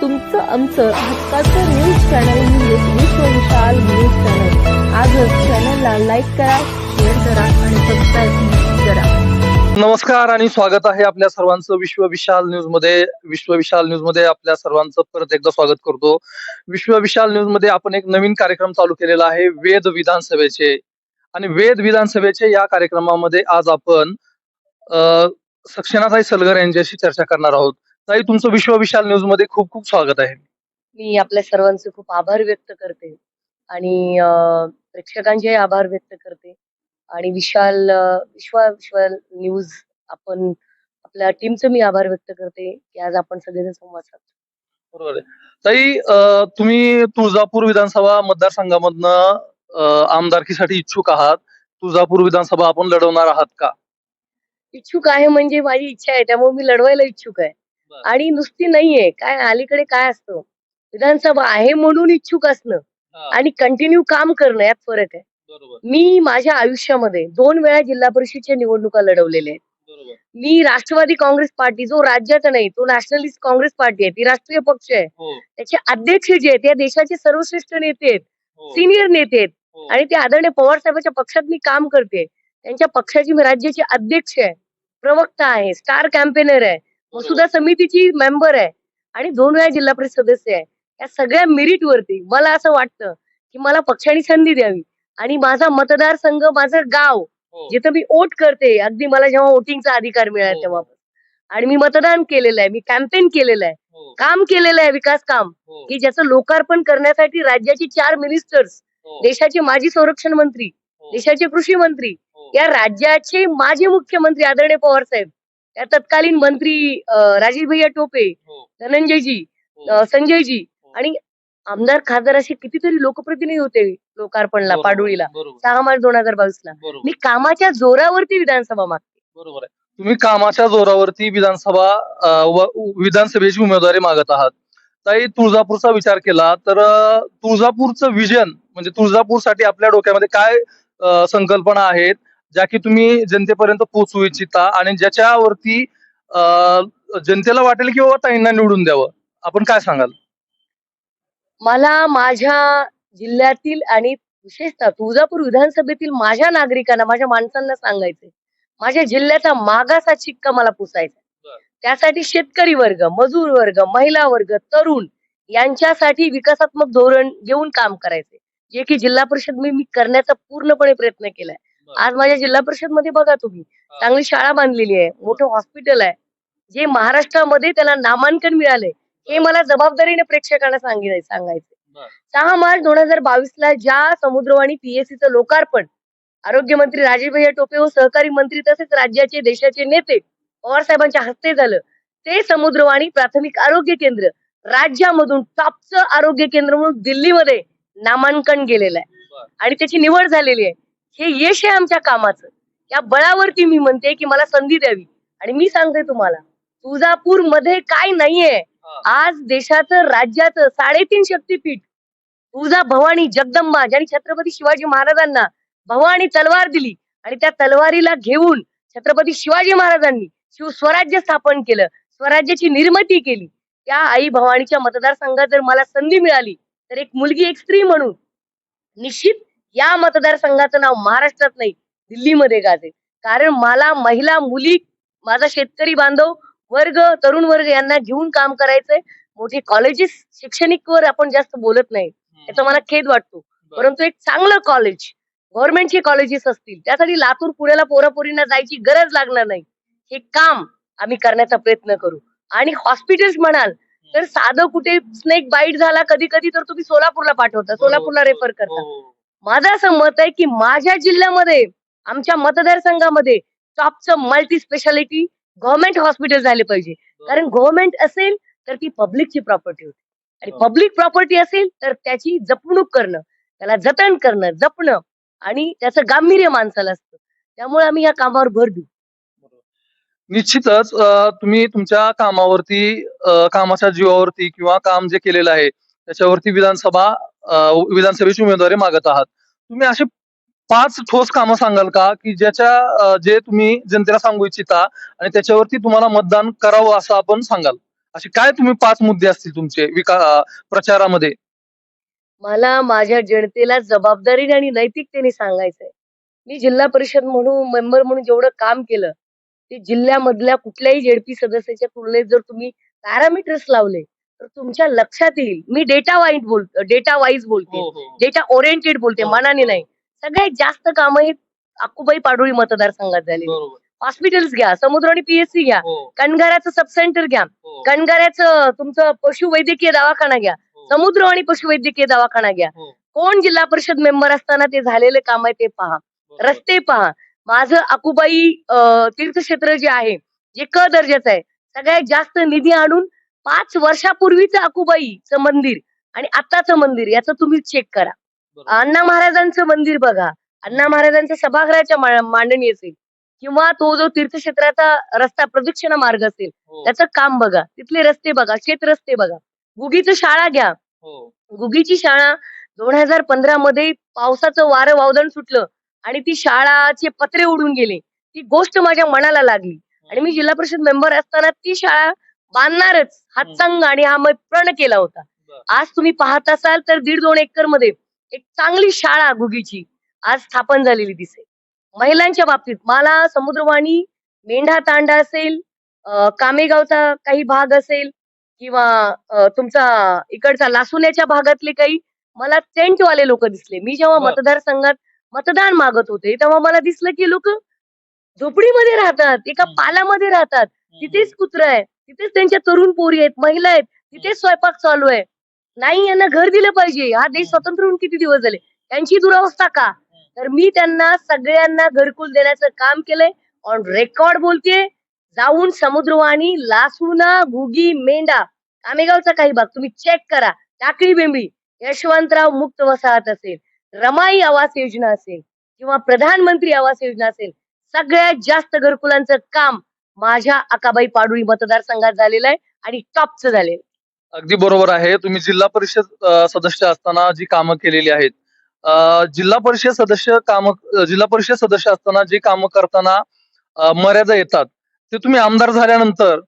तुमचं आमचं हक्काचं न्यूज चॅनल म्हणजेच विश्व विशाल न्यूज चॅनल. आजच चॅनलला लाईक करा, शेअर करा आणि सबस्क्राईब करा. नमस्कार आणि स्वागत आहे आपल्या सर्वांचं विश्व विशाल न्यूज मध्ये आपल्या सर्वांचं परत एकदा स्वागत करतो. विश्व विशाल न्यूज मध्ये आपण एक नवीन कार्यक्रम चालू केलेला आहे, वेद विधानसभेचे. आणि वेद विधानसभेचे या कार्यक्रमामध्ये आज आपण सक्षनाताई सलगर यांच्याशी चर्चा करणार आहोत. ताई, तुमचं विश्व विशाल न्यूज मध्ये खूप खूप स्वागत आहे. मी आपल्या सर्वांचे खूप आभार व्यक्त करते आणि प्रेक्षकांचे आभार व्यक्त करते आणि विश्व न्यूज आपण आपल्या टीमचं मी आभार व्यक्त करते की आज आपण सगळेजण संवाद साधतो. बरोबर आहे. ताई, तुम्ही तुळजापूर विधानसभा मतदारसंघामधनं आमदारकीसाठी इच्छुक आहात. तुळजापूर विधानसभा आपण लढवणार आहात का? इच्छुक आहे म्हणजे माझी इच्छा आहे, त्यामुळे मी लढवायला इच्छुक आहे. बरं. आणि नुसती नाहीये, काय अलीकडे काय असतं, विधानसभा आहे म्हणून इच्छुक असणं हा, आणि कंटिन्यू काम करणं यात फरक आहे. बरोबर मी माझ्या आयुष्यामध्ये 2 वेळा जिल्हा परिषदच्या निवडणुका लढवलेल्या आहेत. बरोबर मी राष्ट्रवादी काँग्रेस पार्टी, जो राज्याचा नाही तो नॅशनलिस्ट काँग्रेस पार्टी आहे, ती राष्ट्रीय पक्ष आहे, हो त्याचे अध्यक्ष जे आहेत या देशाचे सर्वश्रेष्ठ नेते आहेत, हो सिनियर नेते आहेत हो आणि ते आदरणीय पवार साहेबांच्या पक्षात मी काम करते. त्यांच्या पक्षाची मी राज्याची अध्यक्ष आहे, प्रवक्ता आहे, स्टार कॅम्पेनर आहे, मसुदा समितीची मेंबर आहे आणि 2 वेळा जिल्हा परिषद सदस्य आहे. या सगळ्या मेरिट वरती मला असं वाटतं की मला पक्षाने संधी द्यावी आणि माझा मतदारसंघ, माझं गाव हो जिथं मी वोट करते, अगदी मला जेव्हा वोटिंगचा अधिकार मिळाला हो. तेव्हा आणि मी मतदान केलेलं आहे, मी कॅम्पेन केलेलं आहे, हो काम केलेलं आहे, विकास काम हो की ज्याचं लोकार्पण करण्यासाठी राज्याची 4 मिनिस्टर्स, हो देशाचे माजी संरक्षण मंत्री, हो देशाचे कृषी मंत्री, हो या राज्याचे माजी मुख्यमंत्री आदरणीय पवार साहेब, त्या तत्कालीन मंत्री राजीव भैया टोपे, हो धनंजयजी, हो संजयजी हो. आणि आमदार खासदार असे कितीतरी लोकप्रतिनिधी होते लोकार्पणला, बरोबर, पाडुळीला बरोबर 6 मार्च 2022 ला. बरोबर मी कामाच्या जोरावरती विधानसभा मागते. बरोबर आहे. तुम्ही कामाच्या जोरावरती विधानसभेची उमेदवारी मागत आहात. ताई, तुळजापूरचा विचार केला तर तुळजापूरचं विजन म्हणजे तुळजापूरसाठी आपल्या डोक्यामध्ये काय संकल्पना आहेत, ज्या की तुम्ही जनतेपर्यंत पोहोचवू इच्छिता आणि ज्याच्यावरती जनतेला वाटेल की बाबा ताईंना निवडून द्यावं, आपण काय सांगाल? मला माझ्या जिल्ह्यातील आणि विशेषतः तुळजापूर विधानसभेतील माझ्या नागरिकांना, माझ्या माणसांना सांगायचंय, माझ्या जिल्ह्याचा मागासा शिक्का मला पुसायचा. बरं. त्यासाठी शेतकरी वर्ग, मजूर वर्ग, महिला वर्ग, तरुण यांच्यासाठी विकासात्मक धोरण घेऊन काम करायचंय, जे की जिल्हा परिषद मी करण्याचा पूर्णपणे प्रयत्न केलाय. बरं. आज माझ्या जिल्हा परिषद मध्ये बघा तुम्ही, चांगली शाळा बांधलेली आहे, मोठं हॉस्पिटल आहे, जे महाराष्ट्रामध्ये त्याला नामांकन मिळालंय, हे मला जबाबदारीने प्रेक्षकांना सांगायचं. बरं. 6 मार्च 2022 ला ज्या समुद्रवाणी पीएससीचं लोकार्पण आरोग्यमंत्री राजीव भैया टोपे व सहकारी मंत्री तसेच राज्याचे देशाचे नेते पवार साहेबांच्या हस्ते झालं. ते समुद्रवाणी प्राथमिक आरोग्य केंद्र राज्यामधून टॉपचं आरोग्य केंद्र म्हणून दिल्लीमध्ये नामांकन गेलेलं आहे बरं. आणि त्याची निवड झालेली आहे. हे यश आहे आमच्या कामाचं. या बळावरती मी म्हणते की मला संधी द्यावी आणि मी सांगते तुम्हाला, तुळजापूर मध्ये काय नाहीये. हा. आज देशाचं, राज्याचं 3.5 शक्तीपीठ, तुळजा भवानी जगदंबा, ज्यांनी छत्रपती शिवाजी महाराजांना भवानी तलवार दिली आणि त्या तलवारीला घेऊन छत्रपती शिवाजी महाराजांनी शिवस्वराज्य स्थापन केलं, स्वराज्याची निर्मिती केली. त्या आई भवानीच्या मतदारसंघात जर मला संधी मिळाली तर एक मुलगी, एक स्त्री म्हणून निश्चित या मतदारसंघाचं नाव महाराष्ट्रात नाही, दिल्लीमध्ये गाजेल. कारण मला महिला, मुली, माझा शेतकरी बांधव वर्ग, तरुण वर्ग यांना घेऊन काम करायचंय. मोठे कॉलेजेस, शैक्षणिक वर आपण जास्त बोलत नाही, याचा मला खेद वाटतो, परंतु एक चांगलं कॉलेज, गव्हर्नमेंटचे कॉलेजेस असतील, त्यासाठी लातूर, पुण्याला पोरापोरींना जायची गरज लागणार नाही. हे काम आम्ही करण्याचा प्रयत्न करू. आणि हॉस्पिटल्स म्हणाल तर साधं कुठे स्नेक बाईट झाला कधी कधी तर तुम्ही सोलापूरला पाठवता, सोलापूरला रेफर करता. हो. माझं असं मत आहे की माझ्या जिल्ह्यामध्ये, आमच्या मतदारसंघामध्ये टॉपचं मल्टी स्पेशालिटी गव्हर्नमेंट हॉस्पिटल झाले पाहिजे. कारण गव्हर्नमेंट असेल तर ती पब्लिकची प्रॉपर्टी होती आणि पब्लिक प्रॉपर्टी असेल तर त्याची जपणूक करणं, त्याला जतन करणं, जपणं आणि त्याचं गांभीर्य माणसाला असतं. त्यामुळे आम्ही या कामावर भर देऊ. निश्चितच तुम्ही तुमच्या कामावरती, कामाच्या जीवावरती किंवा काम जे केलेलं आहे त्याच्यावरती विधानसभेची उमेदवारी मागत आहात. तुम्ही असे 5 ठोस कामं सांगाल का की जे तुम्ही जनतेला सांगू इच्छिता आणि त्याच्यावरती तुम्हाला मतदान करावं असं आपण सांगाल? असे काय तुम्ही 5 मुद्दे असतील तुमचे प्रचारामध्ये? मला माझ्या जनतेला जबाबदारीने आणि नैतिकतेने सांगायचंय. मी जिल्हा परिषद म्हणून मेंबर म्हणून जेवढं काम केलं, ते जिल्ह्यामधल्या कुठल्याही जेडपी सदस्याच्या तुलनेत जर तुम्ही पॅरामीटर्स लावले, तर तुमच्या लक्षात येईल. मी डेटा वाईज बोलते. हो, हो. डेटा ओरिएंटेड बोलते, हो, मनाने हो. नाही. सगळ्यात जास्त कामं ही अक्कूबाई पाडोळी मतदारसंघात झालेली. बरोबर. हॉस्पिटल्स घ्या, समुद्र आणि पीएचसी घ्या, हो, कणगाराचं सब सेंटर घ्या, हो, कणगाराचं तुमचं पशुवैद्यकीय दवाखाना घ्या, हो, समुद्र आणि पशुवैद्यकीय दवाखाना घ्या. हो. कोण जिल्हा परिषद मेंबर असताना ते झालेले काम आहे ते पहा. बरोबर. रस्ते पहा. माझं अकुबाई तीर्थक्षेत्र जे आहे, जे क दर्जाचं आहे, सगळ्यात जास्त निधी आणून 5 वर्षापूर्वीचं अकुबाईचं मंदिर आणि आत्ताचं मंदिर याचं तुम्ही चेक करा. बरोबर. अण्णा महाराजांचं मंदिर बघा. अण्णा महाराजांच्या सभागृहाच्या मांडणी असेल किंवा तो जो तीर्थक्षेत्राचा रस्ता प्रदक्षिणा मार्ग असेल, हो, त्याचं काम बघा. तिथले रस्ते बघा, शेतरस्ते बघा. गुगीचं शाळा घ्या. हो. गुगीची शाळा 2015 मध्ये पावसाचं वारं वावदळ सुटलं आणि ती शाळाचे पत्रे उडून गेले. ती गोष्ट माझ्या मनाला लागली आणि मी जिल्हा परिषद मेंबर असताना ती शाळा बांधणारच हातसंग आणि हा मी प्रण केला होता. बरं. आज तुम्ही पाहत असाल तर 1.5-2 एकर मध्ये एक चांगली शाळा गुगीची आज स्थापन झालेली दिसेल. महिलांच्या बाबतीत मला समुद्रवाणी, मेंढा तांडा असेल, कामेगावचा काही भाग असेल किंवा तुमचा इकडचा लासुण्याच्या भागातले काही मला टेंटवाले लोक दिसले. मी जेव्हा बरं. मतदारसंघात मतदान मागत होते, तेव्हा मला दिसलं की लोक झोपडीमध्ये राहतात, एका पालामध्ये राहतात. तिथेच कुत्रा आहे, तिथेच त्यांच्या तरुण पोरी आहेत, महिला आहेत, तिथेच स्वयंपाक चालू आहे. नाही, यांना घर दिलं पाहिजे. हा देश स्वतंत्र होऊन किती दिवस झाले? त्यांची दुरावस्था का? तर मी त्यांना सगळ्यांना घरकुल देण्याचं काम केलंय. ऑन रेकॉर्ड बोलतेय. जाऊन समुद्रवाणी, लासुना, घुगी, मेंढा, कामेगावचा काही भाग तुम्ही चेक करा. टाकळी बेंबळी, यशवंतराव मुक्त वसाहत असेल, रमाई आवास योजना असेल किंवा प्रधानमंत्री आवास योजना असेल, सगळ्यात जास्त घरकुलांचं काम माझ्या अकाबाई पाडोळी मतदारसंघात झालेलं आहे आणि टॉपचं झालेलं आहे. अगदी बरोबर आहे. तुम्ही जिल्हा परिषद सदस्य असताना जी कामं केलेली आहेत. जिल्हा परिषद सदस्य असताना जी कामं करताना मर्यादा येतात, ते तुम्ही आमदार झाल्यानंतर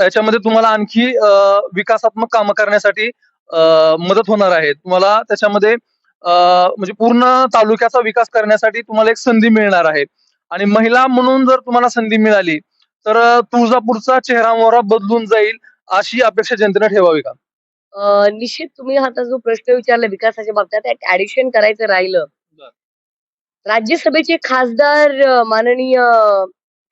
याच्यामध्ये तुम्हाला आणखी विकासात्मक कामं करण्यासाठी मदत होणार आहे. तुम्हाला त्याच्यामध्ये म्हणजे पूर्ण तालुक्याचा विकास करण्यासाठी तुम्हाला एक संधी मिळणार आहे. आणि महिला म्हणून जर तुम्हाला संधी मिळाली, तर तुळजापूरचा चेहरा-मोहरा बदलून जाईल अशी अपेक्षा जनतेने ठेवावी का? निश्चित तुम्ही आता जो प्रश्न विचारला विकासाच्या बाबतीत एक ऍडिशन करायचं राहिलं. बरं. राज्यसभेचे खासदार माननीय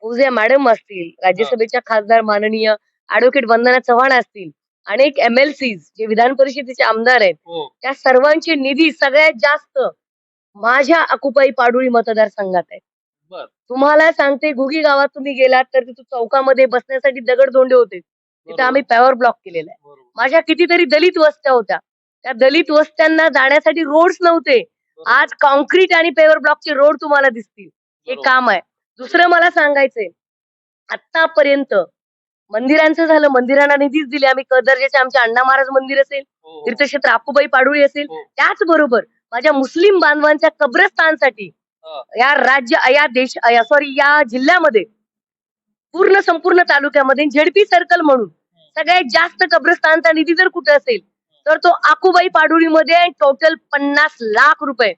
फौजिया मॅडम असतील, राज्यसभेच्या खासदार माननीय ऍडव्होकेट वंदना चव्हाण असतील, अनेक एमएलसीज जे विधान परिषदेचे आमदार आहेत, हो. त्या सर्वांचे निधी सगळ्यात जास्त माझ्या अकुपाई पाडोळी मतदारसंघात आहेत. बरं. तुम्हाला सांगते, घुगी गावात तुम्ही गेलात तर तिथे चौकामध्ये बसण्यासाठी दगड-धोंडे होते. तिथे बरोबर. आम्ही पॅवर ब्लॉक केलेला आहे. बरोबर. माझ्या कितीतरी दलित वस्त्या होत्या. त्या दलित वस्त्यांना जाण्यासाठी रोड्स नव्हते. आज कॉन्क्रीट आणि पेवर ब्लॉकचे रोड तुम्हाला दिसतील. हे बरोबर. काम आहे. दुसरं मला सांगायचंय, आतापर्यंत मंदिरांचं झालं, मंदिरांना निधीच दिले आम्ही. क दर्जाचे आमचे अण्णा महाराज मंदिर असेल, हो, हो. तीर्थक्षेत्र अक्कूबाई पाडोळी असेल, हो. त्याचबरोबर माझ्या मुस्लिम बांधवांच्या कब्रस्तानसाठी हा. या जिल्ह्यामध्ये संपूर्ण तालुक्यामध्ये झेडपी सर्कल म्हणून सगळ्यात जास्त कब्रस्तानचा निधी जर कुठे असेल तर तो अक्कूबाई पाडोळीमध्ये टोटल 50 लाख रुपये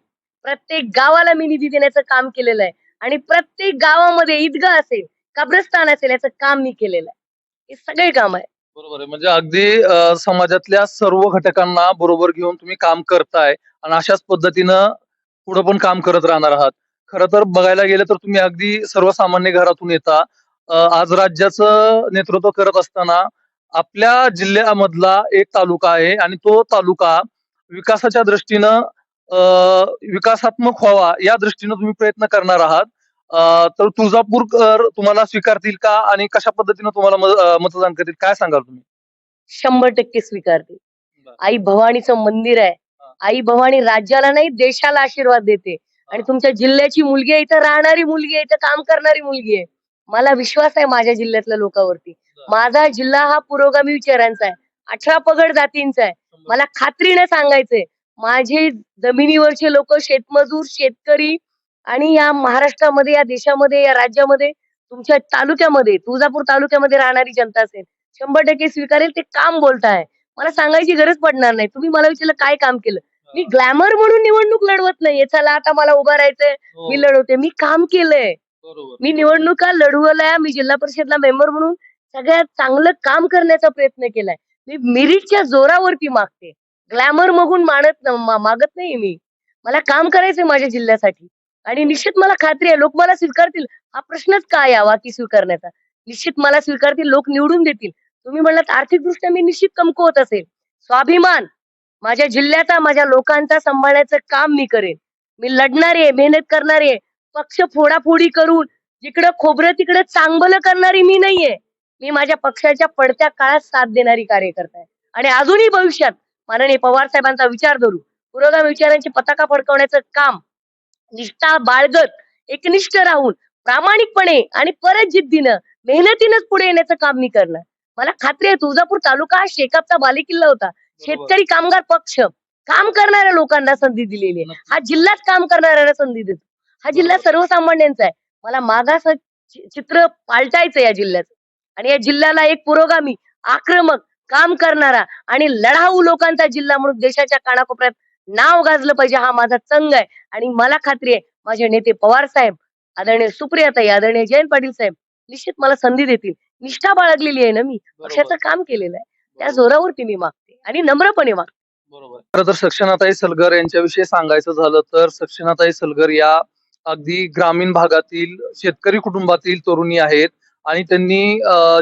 प्रत्येक गावाला मी निधी देण्याचं काम केलेलं आहे आणि प्रत्येक गावामध्ये ईदगाह असेल, कब्रस्तान असेल, याचं काम मी केलेलं आहे. हे सगळे काम आहे. बरोबर आहे. म्हणजे अगदी समाजातल्या सर्व घटकांना बरोबर घेऊन तुम्ही काम करताय आणि अशाच पद्धतीनं पुढे पण काम करत राहणार आहात. खरं तर बघायला गेलं तर तुम्ही अगदी सर्वसामान्य घरातून येता. आज राज्याचं नेतृत्व करत असताना आपल्या जिल्ह्यामधला एक तालुका आहे आणि तो तालुका विकासाच्या दृष्टीनं विकासात्मक व्हावा या दृष्टीनं तुम्ही प्रयत्न करणार आहात. तर तुळजापूरकर तुम्हाला स्वीकारतील का आणि कशा पद्धतीनं तुम्हाला मतदान करतील, काय सांगाल तुम्ही? 100% स्वीकारते. बरं. आई भवानीचं मंदिर आहे. हा. आई भवानी राज्याला नाही देशाला आशीर्वाद देते आणि तुमच्या जिल्ह्याची मुलगी आहे, इथं राहणारी मुलगी आहे, इथं काम करणारी मुलगी आहे. मला विश्वास आहे माझ्या जिल्ह्यातल्या लोकांवरती. माझा जिल्हा हा पुरोगामी विचारांचा आहे, 18 पगड जातींचा आहे. मला खात्रीने सांगायचंय, माझे जमिनीवरचे लोक, शेतमजूर, शेतकरी आणि या महाराष्ट्रामध्ये, या देशामध्ये, या राज्यामध्ये, तुमच्या तालुक्यामध्ये, तुळजापूर तालुक्यामध्ये राहणारी जनता असेल, 100% स्वीकारेल. ते काम बोलताय, मला सांगायची गरज पडणार नाही. तुम्ही मला विचारलं काय काम केलं, मी ग्लॅमर म्हणून निवडणूक लढवत नाहीये. चला आता मला उभं राहायचंय, हो, मी लढवते. मी काम केलंय, बरोबर. मी निवडणुका लढवल्या, मी जिल्हा परिषदला मेंबर म्हणून सगळ्यात चांगलं काम करण्याचा प्रयत्न केलाय. मी मेरिटच्या जोरावरती मागते, ग्लॅमर बघून मागत नाही मी. मला काम करायचंय माझ्या जिल्ह्यासाठी आणि निश्चित मला खात्री आहे लोक मला स्वीकारतील. हा प्रश्नच का यावा की स्वीकारण्याचा. निश्चित मला स्वीकारतील, लोक निवडून देतील. तुम्ही म्हणलात आर्थिकदृष्ट्या मी निश्चित कमकुवत असेल, स्वाभिमान माझ्या जिल्ह्याचा, माझ्या लोकांचा सांभाळण्याचं काम मी करेन. मी लढणारी आहे, मेहनत करणारी आहे. पक्ष फोडाफोडी करून जिकडं खोबरं तिकडं चांगलं करणारी मी नाहीये. मी माझ्या पक्षाच्या पडत्या काळात साथ देणारी कार्यकर्ता आहे आणि अजूनही भविष्यात माननीय पवार साहेबांचा विचार धरू पुरोगामी विचारांची पताका फडकवण्याचं काम निष्ठा बाळगत, एकनिष्ठ राहून, प्रामाणिकपणे आणि परत जिद्दीनं, मेहनतीनंच पुढे येण्याचं काम मी करणार. मला खात्री आहे तुळजापूर तालुका हा शेकापचा बालेकिल्ला होता. शेतकरी कामगार पक्ष काम करणाऱ्या लोकांना संधी दिलेली आहे. हा जिल्हाच काम करणाऱ्यांना संधी देतो. हा जिल्हा सर्वसामान्यांचा आहे. मला मागास चित्र पालटायचं या जिल्ह्याचं आणि या जिल्ह्याला एक पुरोगामी, आक्रमक, काम करणारा आणि लढाऊ लोकांचा जिल्हा म्हणून देशाच्या कानाकोपऱ्यात नाव गाजलं पाहिजे, हा माझा चंग आहे. आणि मला खात्री आहे माझे नेते पवार साहेब, आदरणीय सुप्रियाताई, आदरणीय जयंत पाटील साहेब निश्चित मला संधी देतील. निष्ठा बाळगलेली आहे ना मी, पक्षाचं काम केलेलं आहे, त्या जोरावरती मी मागते आणि नम्रपणे मागते. बरोबर. खरं तर सक्षनाताई सलगर यांच्याविषयी सांगायचं झालं तर सक्षनाताई सलगर या अगदी ग्रामीण भागातील शेतकरी कुटुंबातील तरुणी आहेत आणि त्यांनी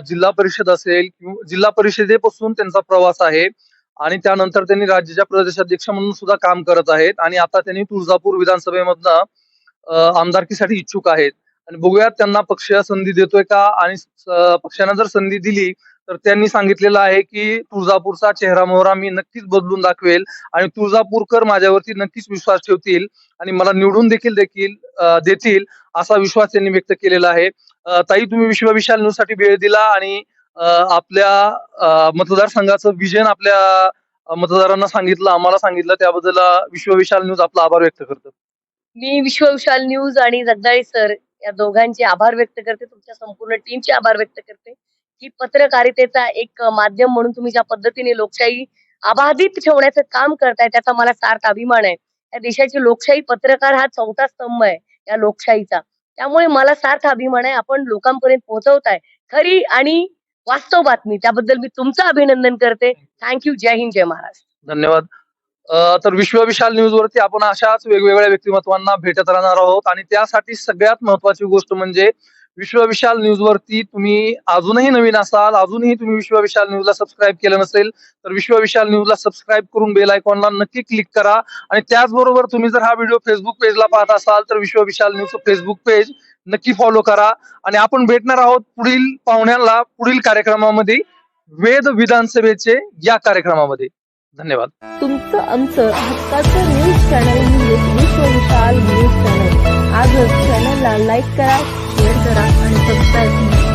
जिल्हा परिषद असेल किंवा जिल्हा परिषदेपासून त्यांचा प्रवास आहे आणि त्यानंतर त्यांनी राज्याच्या प्रदेशाध्यक्ष म्हणून सुद्धा काम करत आहेत आणि आता त्यांनी तुळजापूर विधानसभेमधनं आमदारकीसाठी इच्छुक आहेत आणि बघूयात त्यांना पक्ष संधी देतोय का आणि पक्षाने जर संधी दिली तर त्यांनी सांगितलेलं आहे की तुळजापूरचा चेहरा मोहरा मी नक्कीच बदलून दाखवेल आणि तुळजापूरकर माझ्यावरती नक्कीच विश्वास ठेवतील आणि मला निवडून देतील असा विश्वास त्यांनी व्यक्त केलेला आहे. ताई, तुम्ही विश्व विशाल न्यूज साठी वेळ दिला आणि आपल्या मतदारसंघाचं विजन आपल्या मतदारांना सांगितलं, आम्हाला सांगितलं, त्याबद्दल विश्व विशाल न्यूज आपला आभार व्यक्त करतो. मी विश्व विशाल न्यूज आणि जगदाळे सर या दोघांचे आभार व्यक्त करते, तुमच्या संपूर्ण टीमचे आभार व्यक्त करते की पत्रकारितेचा एक माध्यम म्हणून तुम्ही ज्या पद्धतीने लोकशाही अबाधित ठेवण्याचं काम करताय त्याचा मला सार्थ अभिमान आहे. या देशाची लोकशाही, पत्रकार हा चौथा स्तंभ आहे या लोकशाहीचा. त्यामुळे मला सार्थ अभिमान आहे. आपण लोकांपर्यंत पोहोचवताय खरी आणि वास्तव बातमी, त्याबद्दल मी तुमचं अभिनंदन करते. थँक्यू. जय हिंद, जय महाराष्ट्र. धन्यवाद. तर विश्व विशाल न्यूज वरती आपण अशाच वेगवेगळ्या व्यक्तिमत्वांना भेटत राहणार आहोत आणि त्यासाठी सगळ्यात महत्वाची गोष्ट म्हणजे विश्व विशाल न्यूज वरती तुम्ही अजूनही नवीन असाल, अजूनही तुम्ही विश्व विशाल न्यूजला सबस्क्राईब केलं नसेल तर विश्व विशाल न्यूजला सबस्क्राईब करून बेल आयकॉनला नक्की क्लिक करा आणि त्याचबरोबर तुम्ही जर हा व्हिडिओ फेसबुक पेजला पाहत असाल तर विश्व विशाल न्यूजचं फेसबुक पेज नक्की फॉलो करा आणि आपण भेटणार आहोत पुढील पाहुण्यांना पुढील कार्यक्रमामध्ये, वेद विधानसभेचे या कार्यक्रमामध्ये. धन्यवाद. तुमचं आमचं हक्काचं न्यूज चॅनल म्हणजे विश्व विशाल न्यूज चॅनल. आजच चॅनलला लाईक करा, शेअर करा आणि सबस्क्राईब करा.